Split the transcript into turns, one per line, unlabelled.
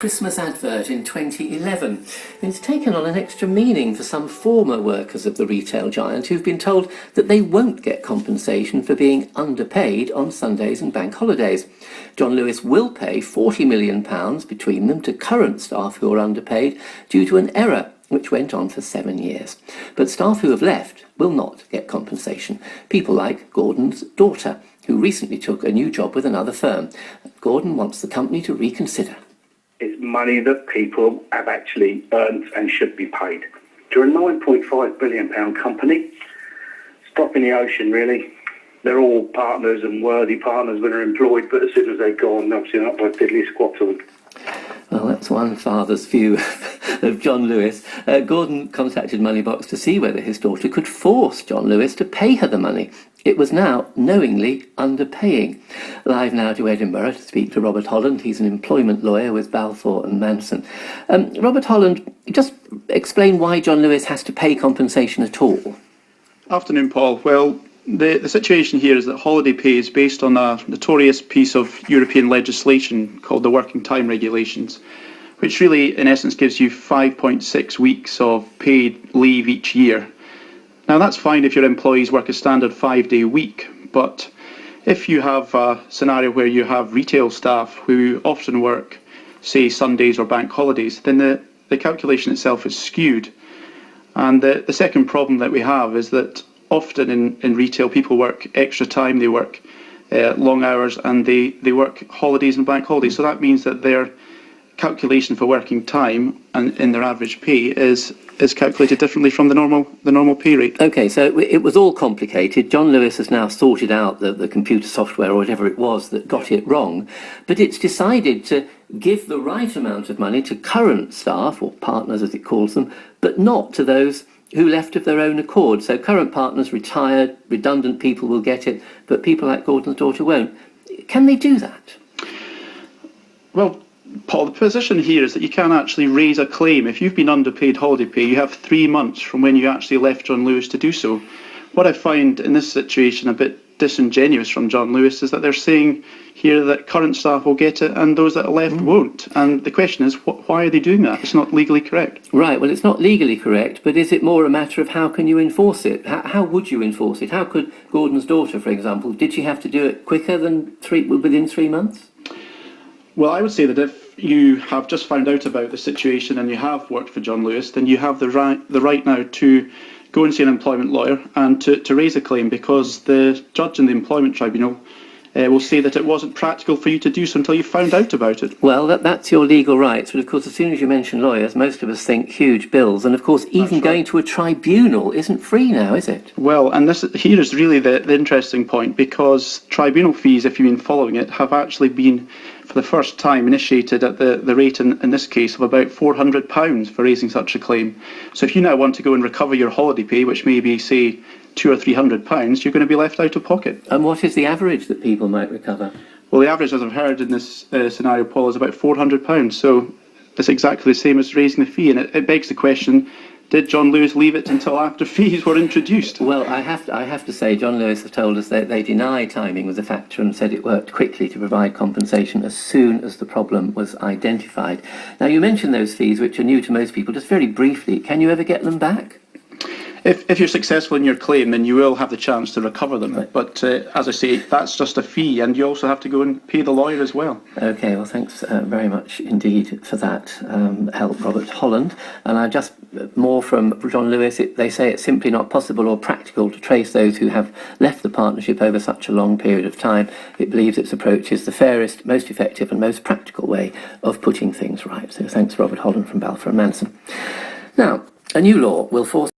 Christmas advert in 2011. It's taken on an extra meaning for some former workers of the retail giant who've been told that they won't get compensation for being underpaid on Sundays and bank holidays. John Lewis will pay £40 million between them to current staff who are underpaid due to an error which went on for 7 years. But staff who have left will not get compensation. People like Gordon's daughter, who recently took a new job with another firm. Gordon wants the company to reconsider.
It's money that people have actually earned and should be paid. You're a £9.5 billion company. It's a drop in the ocean, really. They're all partners and worthy partners when they're employed, but as soon as they're gone, obviously not worth diddly squat to them.
Well, that's one father's view of John Lewis. Gordon contacted Moneybox to see whether his daughter could force John Lewis to pay her the money. It was now knowingly underpaying. Live now to Edinburgh to speak to Robert Holland. He's an employment lawyer with Balfour+Manson. Robert Holland, just explain why John Lewis has to pay compensation at all.
Afternoon, Paul. Well, the situation here is that holiday pay is based on a notorious piece of European legislation called the Working Time Regulations, which really, in essence, gives you 5.6 weeks of paid leave each year. Now, that's fine if your employees work a standard 5-day week, but if you have a scenario where you have retail staff who often work, say, Sundays or bank holidays, then the calculation itself is skewed. And the second problem that we have is that often in retail, people work extra time, they work long hours, and they work holidays and bank holidays. So that means that their calculation for working time and in their average pay is calculated differently from the normal pay rate.
OK, so it was all complicated. John Lewis has now sorted out the computer software or whatever it was that got it wrong, but it's decided to give the right amount of money to current staff, or partners as it calls them, but not to those who left of their own accord. So current partners, retired, redundant people will get it, but people like Gordon's daughter won't. Can they do that?
Well, Paul, the position here is that you can actually raise a claim. If you've been underpaid holiday pay, you have 3 months from when you actually left John Lewis to do so. What I find in this situation a bit disingenuous from John Lewis is that they're saying here that current staff will get it and those that are left won't. And the question is, why are they doing that? It's not legally correct.
Right, well, it's not legally correct, but is it more a matter of how can you enforce it? How would you enforce it? How could Gordon's daughter, for example, did she have to do it quicker than within 3 months?
Well, I would say that if you have just found out about the situation and you have worked for John Lewis, then you have the right now to go and see an employment lawyer and to raise a claim, because the judge in the employment tribunal will say that it wasn't practical for you to do so until you found out about it.
Well, that's your legal rights, but of course as soon as you mention lawyers, most of us think huge bills, and of course even going to a tribunal isn't free now, is it?
Well, and here is really the interesting point, because tribunal fees, if you've been following it, have actually been for the first time initiated at the rate in this case of about £400 for raising such a claim. So if you now want to go and recover your holiday pay, which may be, say, £200 or £300, you're going to be left out of pocket.
And what is the average that people might recover?
Well, the average, as I've heard in this scenario, Paul, is about £400. So it's exactly the same as raising the fee. And it begs the question, did John Lewis leave it until after fees were introduced?
Well, I have to say, John Lewis have told us that they deny timing was a factor and said it worked quickly to provide compensation as soon as the problem was identified. Now, you mentioned those fees, which are new to most people. Just very briefly, can you ever get them back?
If you're successful in your claim, then you will have the chance to recover them. Right. But as I say, that's just a fee, and you also have to go and pay the lawyer as well. OK, well, thanks very much indeed for that help, Robert Holland. And I just more from John Lewis, they say it's simply not possible or practical to trace those who have left the partnership over such a long period of time. It believes its approach is the fairest, most effective and most practical way of putting things right. So thanks, Robert Holland from Balfour+Manson. Now, a new law will force